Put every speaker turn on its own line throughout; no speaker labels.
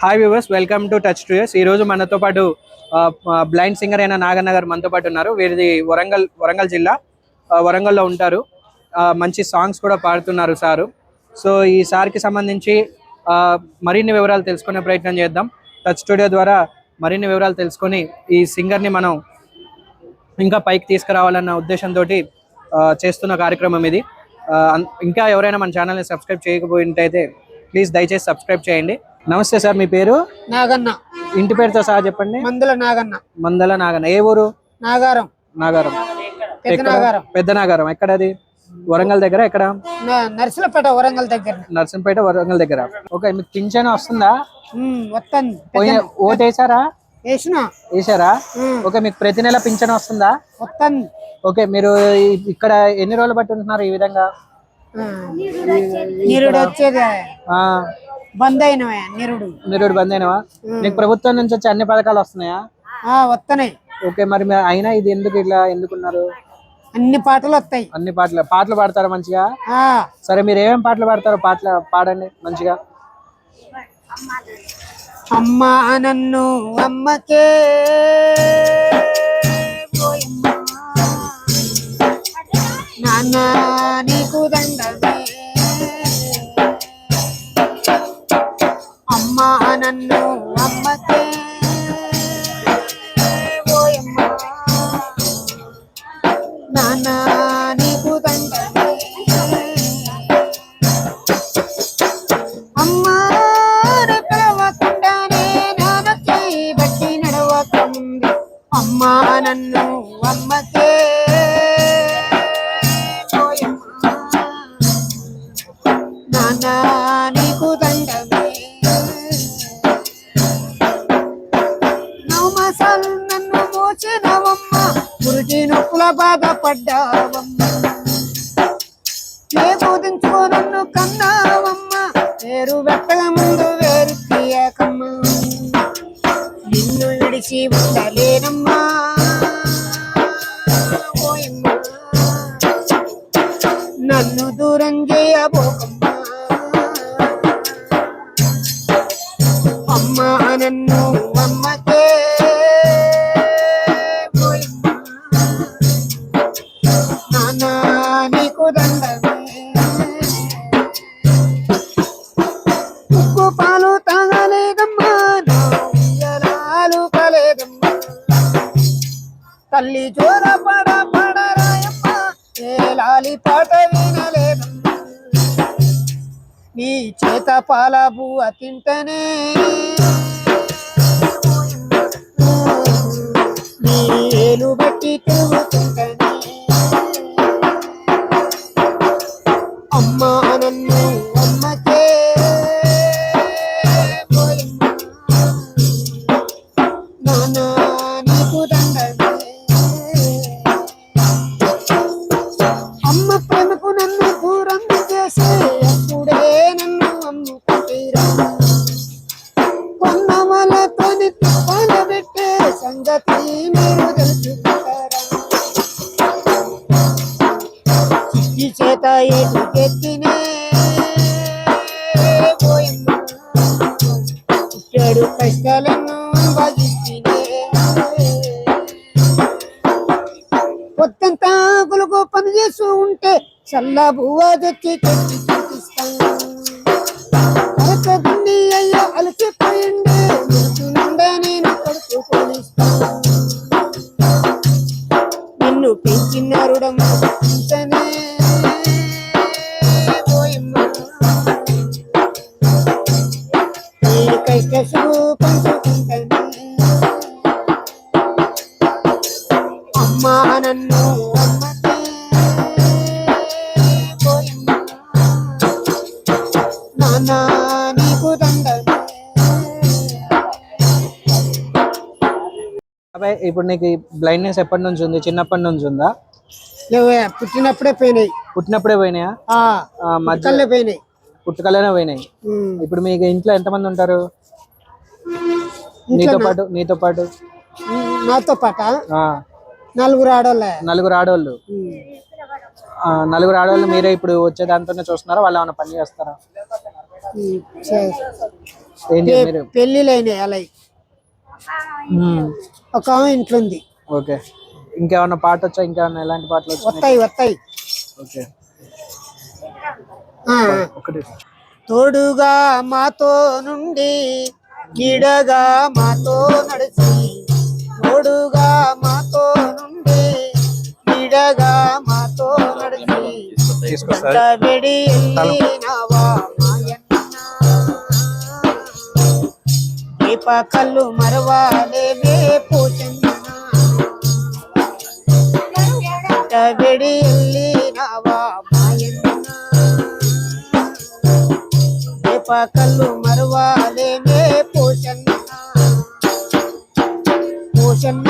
Hi viewers, welcome to touch tours. ఈ రోజు మనతో పాటు బ్లైండ్ సింగర్ అయిన నాగన్న గారు మనతో పాటు ఉన్నారు. వీరిది వరంగల్ జిల్లా, వరంగల్లో ఉంటారు. మంచి సాంగ్స్ కూడా పాడుతున్నారు సారు. సో ఈ సార్కి సంబంధించి మరిన్ని వివరాలు తెలుసుకునే ప్రయత్నం చేద్దాం. టచ్ స్టూడియో ద్వారా మరిన్ని వివరాలు తెలుసుకొని ఈ సింగర్ని మనం ఇంకా పైకి తీసుకురావాలన్న ఉద్దేశంతో చేస్తున్న కార్యక్రమం ఇది. ఇంకా ఎవరైనా మన ఛానల్ని సబ్స్క్రైబ్ చేయకపోయింటైతే ప్లీజ్ దయచేసి సబ్స్క్రైబ్ చేయండి. నమస్తే సార్, మీ పేరు?
నాగన్న.
ఇంటి పేరుతో సహా చెప్పండి. మందల నాగన్న. ఏ ఊరు?
నాగారం.
పెద్ద నాగారం. ఎక్కడది? వరంగల్ దగ్గర. ఎక్కడ?
నర్సింపేట వరంగల్
దగ్గర. ఓకే, మీకు పింఛన్ వస్తుందా? ఓటు వేసారా? ఓకే, మీకు ప్రతి నెల పింఛన్ వస్తుందా? ఓకే, మీరు ఇక్కడ ఎన్ని రోజులు బట్టి ఉంటున్నారు ఈ విధంగా? నిరుడు బంద్ అయినవా? నీకు ప్రభుత్వం నుంచి వచ్చి అన్ని పథకాలు వస్తున్నాయా?
వస్తున్నాయి.
ఓకే, మరి అయినా ఇది ఎందుకున్నారు?
అన్ని పాటలు వస్తాయి.
అన్ని పాటలు పాడతారా మంచిగా? సరే, మీరు ఏమేమి పాటలు పాడతారో పాడండి మంచిగా.
అమ్మా నన్ను అమ్మకే నాన్న నీకు దండమే, అమ్మా నన్ను అమ్మకే నాన్న నీకు దండమే, అమ్మా పిలవకుండానే నాన్నకి బట్టి నడవకుంది, అమ్మా నన్ను అమ్మకే నాన్న నీకు దండమే, నవమాసాలు నన్ను మోచినవమ్మ, పురుటి నొప్పుల బాధపడ్డావమ్మ, ఏ బోధించుకో నన్ను కన్నావమ్మ, వేరు వెట్టగా ముందు వేరు తీయకమ్మ, నిన్ను విడిచి ఉండలేనమ్మా ఓయమ్మా, నన్ను దూరం చేయబోకమ్మా, అమ్మా నన్ను అమ్మకే నాన్న నీకు దండమే, ఉప్పు పాలు తాగలేదమ్మా, నా ఉయ్యాలు కలేదమ్మా, తల్లి జోర పడరాయమ్మా, ఏ లాలి పాట వినలేదమ్మా, నీ చేత పాల బువ్వ తింటనే, నీ ఏలు బట్టి తిరుగుతుంటనే, అమ్మా నన్ను అమ్మకే నాన్న నీకు దండమే, అమ్మ ప్రేమకు నన్ను దూరం చేసి అప్పుడే నన్ను అమ్ముకుంటీరా, కొన్న వాళ్ళతోని తిప్పాల పెట్టే సంగతి మీరు తెలుసుకుంటారా, చిట్టి చేత ఎదుకెత్తినే పోయమ్మ, పుట్టాడు కష్టాలను భజిస్తేనే, పొద్దంతా గులుగు పని చేస్తూ ఉంటే చల్ల బువ్వ తెచ్చి చూపిస్తాను, అరకదుండి అయ్యో అలసిపోయిండే నుండే నేను కడుపు పోలిస్తాను, నిన్ను పెంచిన రుడమ్మే పోయమ్మ, నీ కష్ట పంచుకుంటానే, అమ్మా నన్ను అమ్మకే పోయమ్మ నాన్న నీకు దండమే.
ఇప్పుడు నీకు బ్లైండ్నెస్ ఎప్పటి నుంచి ఉంది? చిన్నప్పటి నుంచి ఉందా?
పుట్టినప్పుడే
పోయినాయా?
మధ్యలో పోయినాయి.
పుట్టుకలోనే పోయినాయి. ఇప్పుడు మీకు ఇంట్లో ఎంతమంది ఉంటారు? నీతో పాటు
నాతో పాట నలుగురు
ఆడవాళ్ళు. నలుగురు ఆడవాళ్ళు మీరే ఇప్పుడు వచ్చే దాంతోనే చూస్తున్నారా? వాళ్ళు ఏమైనా పని చేస్తారా? ఏం మీరు
పెళ్లిలైన అలా ఒక ఆమె ఇంట్లో ఉంది.
ఓకే, ఇంకేమన్నా పాట వచ్చా? ఇంకేమన్నా ఎలాంటి పాటలు వచ్చా?
వస్తాయి.
ఓకే,
ఆ,
ఒకటి.
తోడుగా మాతో నుండి నీడగా మాతో నడిచి, తోడుగా మాతో నుండి నీడగా మాతో నడిచి, వెడి వెళ్ళినావా మాయన్న, దీప కళ్ళు మరవాలేవే పూజన్న, వెడి వెళ్ళినావా మాయన్న, దీప కళ్ళు మరవాలేవే పూజన్న, పూజన్న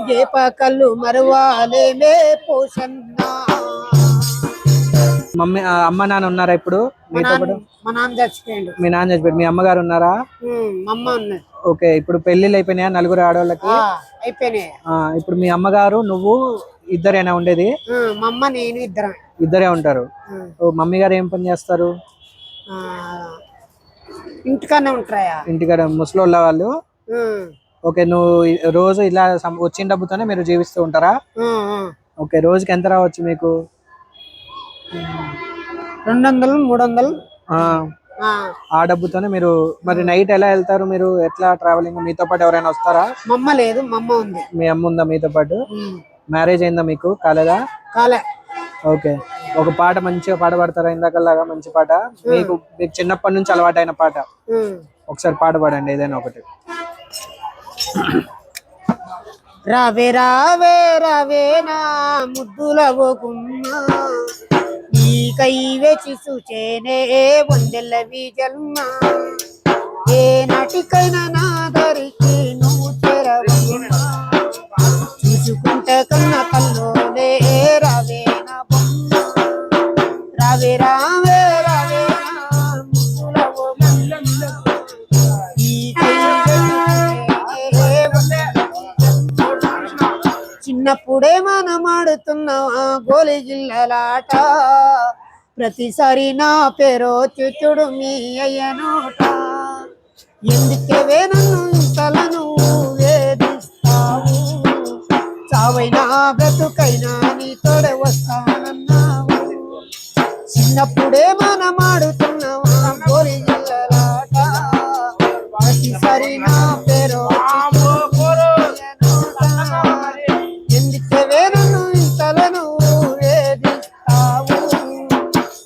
దీప కళ్ళు మరవాలేవే పూజన్న.
మమ్మీ అమ్మ నాన్న ఉన్నారా ఇప్పుడు మీతో పాటు?
మా నాన్న చచ్చిపోయాడు.
మీ నాన్న చచ్చిపోయాడు. మీ అమ్మగారు ఉన్నారా?
మా అమ్మ ఉన్నది.
ఓకే, ఇప్పుడు పెళ్లిళ్ళు అయిపోయినాయా నలుగురు ఆడవాళ్ళకి?
అయిపోయినాయి.
ఇప్పుడు మీ అమ్మగారు నువ్వు ఇద్దరేనా ఉండేది?
మా అమ్మ నేను
ఇద్దరే ఉంటారు. మమ్మీ గారు ఏం పని చేస్తారు?
ఇంటికన్నా ఉంటాయా?
ఇంటికాడ ముసలోళ్ళ వాళ్ళు. ఓకే, నువ్వు రోజు ఇలా వచ్చిన డబ్బుతోనే మీరు జీవిస్తూ ఉంటారా? ఓకే, రోజుకి ఎంత రావచ్చు మీకు?
200 300.
ఆ డబ్బుతోనే మీరు మరి నైట్ ఎలా వెళ్తారు? మీరు ఎట్లా ట్రావెలింగ్? మీతో పాటు ఎవరైనా వస్తారా?
మా అమ్మ లేదు, మా అమ్మ ఉంది.
మీ అమ్మ ఉందా మీతో పాటు? మ్యారేజ్ అయిందా మీకు? కాలేదా?
కాలే.
ఓకే, ఒక పాట మంచిగా పాట పాడతారా? ఇందాకలాగా మంచి పాట మీకు చిన్నప్పటి నుంచి అలవాటైన పాట ఒకసారి పాట పాడండి, ఏదైనా ఒకటి.
రావే రావే రావే నా ముద్దుల గుమ్మా, నీకై వేచి చూచేనే వందెల్లవి జన్మ, ఏ నాటికైనా నా దరికి నువ్వు చేరవమ్మా, చూసుకుంటే కన్నా కల్లోనే రావే నా బొమ్మ, రావే రావే రావే నా ముద్దుల గుమ్మా, నీకై చిన్నప్పుడే మనం ఆడుతున్నావా గోలి గిల్లలాట, ప్రతిసారి నా పేరు చూచుడు మీ అయ్యనోట, ఎందుకే నన్ను ఇంతలను వేధిస్తావు, చావైనా బ్రతుకైనా నీ తోడే వస్తానన్నావు, చిన్నప్పుడే మనం ఆడుతున్నావా గోలి గిల్లలాట, ప్రతిసారి నా పేరు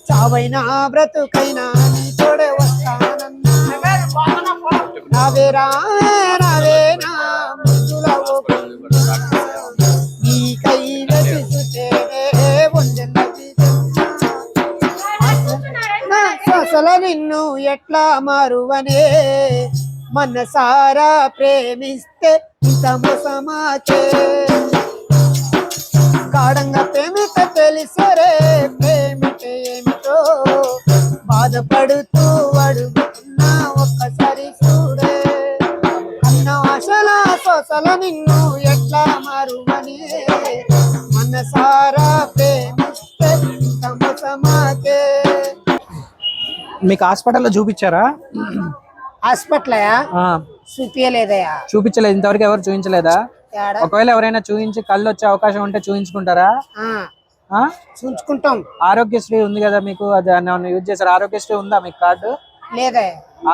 చావైనా బ్రతుకైనా నీ తోడే వస్తానన్నా, రావే రావే రావే నా ముద్దుల నీకై వెతికితేనే వందెల్లవి అసలు నిన్ను ఎట్లా మారువనే, మనసారా ప్రేమిస్తే ఇంత మోసమాచే, గాఢంగా ప్రేమిత తెలిసరే ప్రేమిత ఏమిటో, బాధపడుతూ అడుగుతున్నా ఒక్కసారి చూడే, అన్న ఆశల సోసల నిన్ను ఎట్లా మారువని, మనసారా ప్రేమిస్తే సమసమాకే.
మీకు హాస్పిటల్లో చూపించారా?
హాస్పిటలయా? చూపించలేదయా.
చూపించలేదు ఇంతవరకు? ఎవరు చూపించలేదా? ఒకవేళ ఎవరైనా చూపించి కళ్ళు వచ్చే అవకాశం ఉంటే చూపించుకుంటారా?
చూపించుకుంటాం.
ఆరోగ్యశ్రీ ఉంది కదా మీకు, అది యూజ్ చేశారు? ఆరోగ్యశ్రీ ఉందా మీకు కార్డు?
లేదా.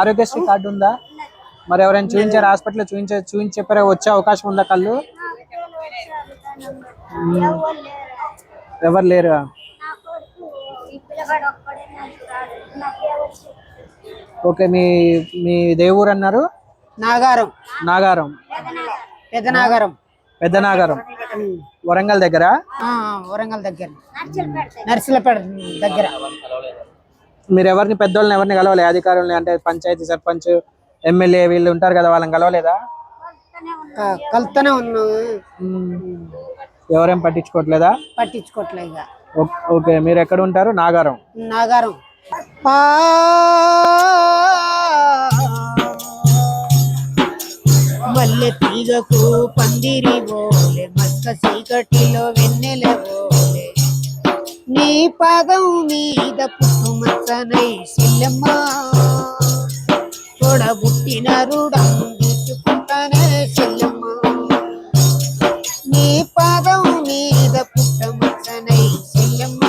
ఆరోగ్యశ్రీ కార్డు ఉందా? మరి ఎవరైనా చూపించారు హాస్పిటల్లో? చూపించి చెప్పారా వచ్చే అవకాశం ఉందా కళ్ళు? ఎవరు లేరు. ఓకే, మీ దేవురు అన్నారు?
నాగారం.
నాగారం, పెద్దనాగారం వరంగల్ దగ్గర?
వరంగల్ దగ్గర, నర్సిలపేట దగ్గర.
మీరు ఎవరిని పెద్దోళ్ళని ఎవరిని కలవలే? అధికారులని అంటే పంచాయతీ సర్పంచ్ ఎమ్మెల్యే వీళ్ళు ఉంటారు కదా, వాళ్ళని కలవలేదా?
కలుతూనే ఉన్నాం.
ఎవరేం పట్టించుకోవట్లేదా?
పట్టించుకోవట్లేదు.
ఓకే, మీరు ఎక్కడ ఉంటారు? నాగారం.
మల్లె తీగకు పందిరి బోలే, మస్క చీకటిలో వెన్నెల బోలే, నీ పాదం మీద పుట్టుమచ్చనై చెల్లెమ్మ తోడబుట్టిన రుడం తీసుకుంటానే చెల్లెమ్మ నీ పాదం మీద పుట్టమచ్చనై చెల్లెమ్మ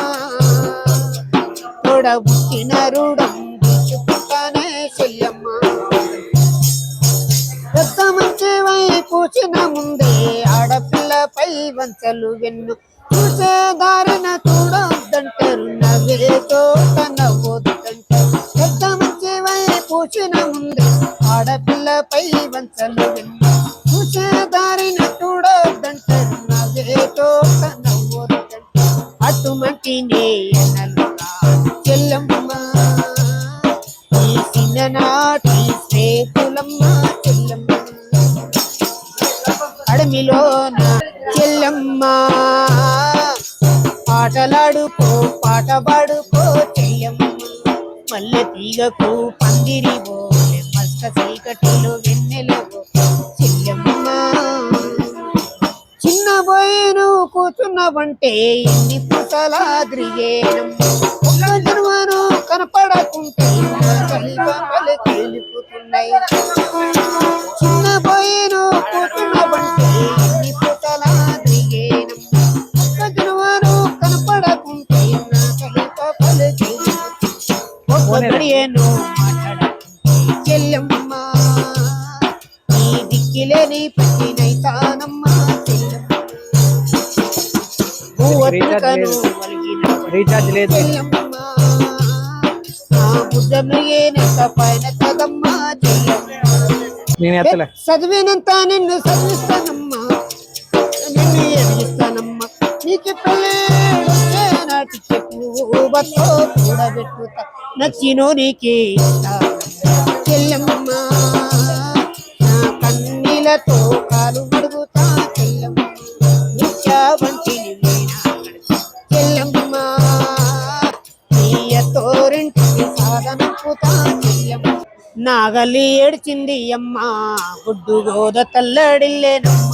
తోడబుట్టిన రుడం తీసుకుంటానే చెల్లెమ్మ పెద్ద మంచి పూచిన ముందే ఆడపిల్లపై వంచలు వెన్ను చూసే దారిన చూడొద్దంటారు నవ్వే చోట నవ్వొద్దంటారు పెద్ద మంచి పూచిన ముందే ఆడపిల్లపై వంచలు వెన్ను చూసే దారిన చూడొద్దంటారు నవ్వే చోట నవ్వొద్దంటారు అటువంటి నేనలుగా చెల్లమ్మ ఈ చిన్ననాటి స్నేహితులమ్మ చెల్లమ్మ అడమిలోన చెల్లమ్మ పాటలాడుకో పాట పాడుకో చెల్లమ్మ మల్లె తీగకు పందిరివో మస్క చీకటిలో వెన్నెలవో చెల్లమ్మ చిన్న పోయేను కూర్చున్నావంటే ఎన్ని పుసలా ద్రిగేనమ్మ జన్మను కనపడకుంటే తేలిపోతున్నాయి చిన్న పోయేను కూర్చున్నావంటే ఎన్ని పుసలా ద్రిగేనమ్మ జన్మను కనపడకుంటే ఒక్కడియేను మాట్లాడకుంటే చెల్లెమ్మ నీ దిక్కిలేని పట్టినైతానమ్మ చెల్లెమ్మ
రీఛార్జ్ లేదు నేను ఎత్తలే
చదివినంత నిన్ను చదివిస్తానమ్మా నిన్ను ఎదిగిస్తానమ్మా నీకు నాటి చెప్పు కూడబెట్టుతా నచ్చినో నీకే చెల్లెమ్మ నా కన్నీలతో కాలు మడుగుతా చెల్లెమ్మ వంటిని చెల్లమ్మ తోరింటికి సాధనంపుతా చెల్లమ్మ నాగలి ఏడ్చింది అమ్మ గుడ్డు గోద తల్లడిల్లేనమ్మ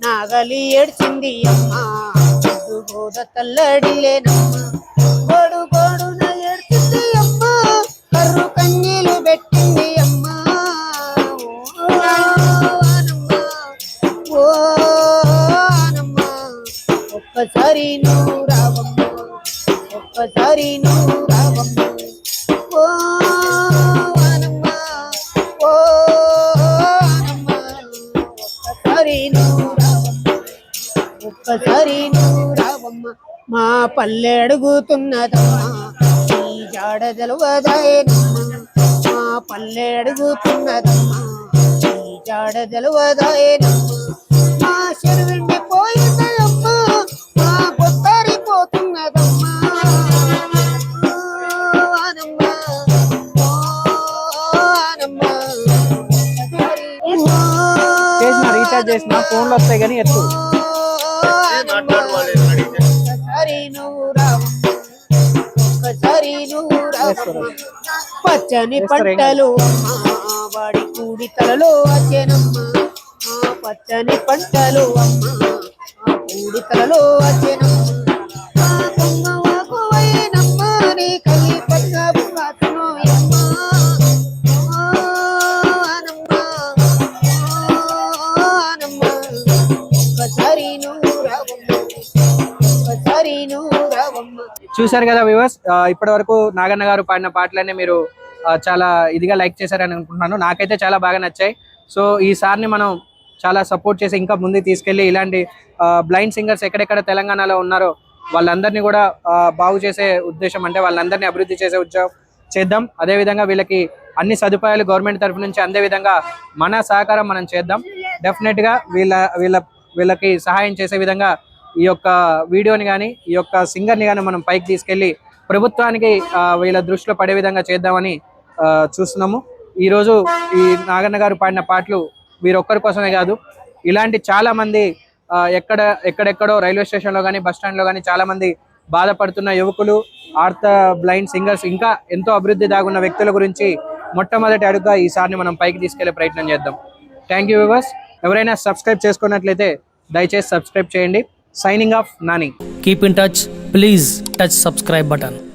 నాగలి ఏడ్చింది అమ్మ గుడ్డు గోద తల్లడిల్లేనమ్మ గోడు గోడున ఏడ్చింది అమ్మ కర్రు కన్నీలు పెట్టింది అమ్మ ఓ ఒక్కసారి నువ్వు రావమ్మ ఒక్కసారి నువ్వు రావమ్మ ఓ ఆనమ్మ ఓ ఆనమ్మ ఒక్కసారి నువ్వు రావమ్మ ఒక్కసారి నువ్వు రావమ్మ మా పల్లె అడుగుతున్నదమ్మా ఈ జాడ తెలవదాయనమ్మ మా పల్లె అడుగుతున్నదమ్మా ఈ జాడ తెలవదాయనమ్మ మా చెరువిండి పోయిందమ్మా మా పొత్తరిపోతున్నదమ్మా
రీఛార్జ్ చేసిన ఫోన్లు వస్తాయి కానీ ఎత్తు
పచ్చని పంటలు వాడి కూడి తలలో వచ్చేనమ్మా పచ్చని పంటలు అమ్మ కూడి తలలో వచ్చేనమ్మా నీ కలి పచ్చపు వాసనోయమ్మా
చూశారు కదా వ్యూవర్స్, ఇప్పటి వరకు నాగన్న గారు పాడిన పాటలన్నీ మీరు చాలా ఇదిగా లైక్ చేశారని అనుకుంటున్నాను. నాకైతే చాలా బాగా నచ్చాయి. సో ఈ సార్ని మనం చాలా సపోర్ట్ చేసి ఇంకా ముందుకు తీసుకెళ్ళి ఇలాంటి బ్లైండ్ సింగర్స్ ఎక్కడెక్కడ తెలంగాణలో ఉన్నారో వాళ్ళందరినీ కూడా బాగు చేసే ఉద్దేశం, అంటే వాళ్ళందరినీ అభివృద్ధి చేసే ఉద్యోగం చేద్దాం. అదేవిధంగా వీళ్ళకి అన్ని సదుపాయాలు గవర్నమెంట్ తరఫు నుంచి అందే విధంగా మన సహకారం మనం చేద్దాం. డెఫినెట్గా వీళ్ళకి సహాయం చేసే విధంగా ఈ యొక్క వీడియోని కానీ ఈ యొక్క సింగర్ని కానీ మనం పైకి తీసుకెళ్ళి ప్రభుత్వానికి వీళ్ళ దృష్టిలో పడే విధంగా చేద్దామని చూస్తున్నాము. ఈరోజు ఈ నాగన్న గారు పాడిన పాటలు వీరొక్కరి కోసమే కాదు, ఇలాంటి చాలా మంది ఎక్కడెక్కడో రైల్వే స్టేషన్లో కానీ బస్ స్టాండ్లో కానీ చాలా మంది బాధపడుతున్న యువకులు, ఆర్త బ్లైండ్ సింగర్స్, ఇంకా ఎంతో అభివృద్ధి దాగున్న వ్యక్తుల గురించి మొట్టమొదటి అడుగుగా ఈసారిని మనం పైకి తీసుకెళ్లే ప్రయత్నం చేద్దాం. Thank you viewers. ఎవరైనా సబ్స్క్రైబ్ చేసుకున్నట్లయితే దయచేసి సబ్స్క్రైబ్ చేయండి. Signing off Nani.
Keep in touch. Please touch subscribe button.